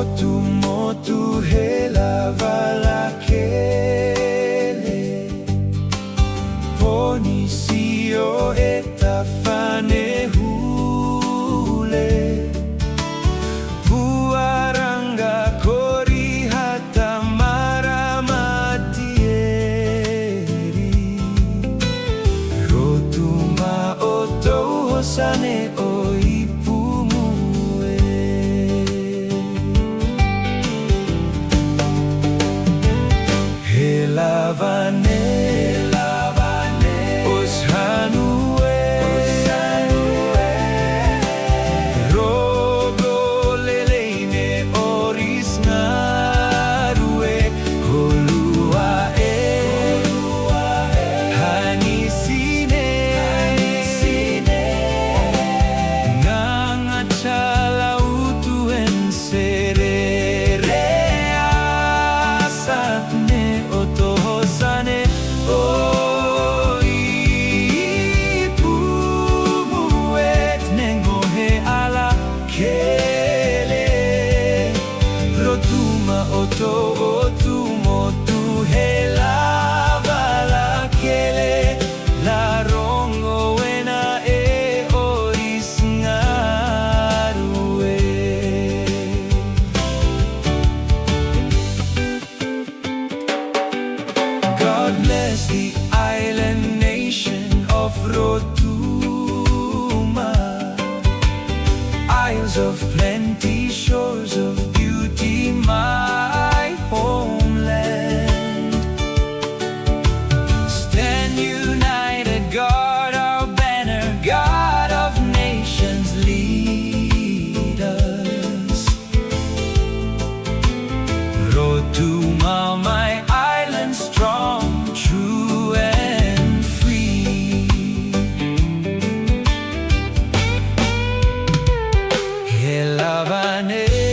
Atumotu heleva lakele Ponisio etafane hule Puaranga kori hata maramatieri Rotuma oto hosane Helavane, os Hanua, rogo leleine oris ngarue, kolua hanisine, ngangachala utuen serere asane otohosane oipumuet nengohe ala kele Rotuma oto otumotu helava la kele la rongo wena e oris ngarue God bless the island nation of Rotuma, isles of plenty, shores of beauty, my homeland. Stand united, guard our banner, God of nations, lead us. Rotuma, my island strong, true and free. Helavane.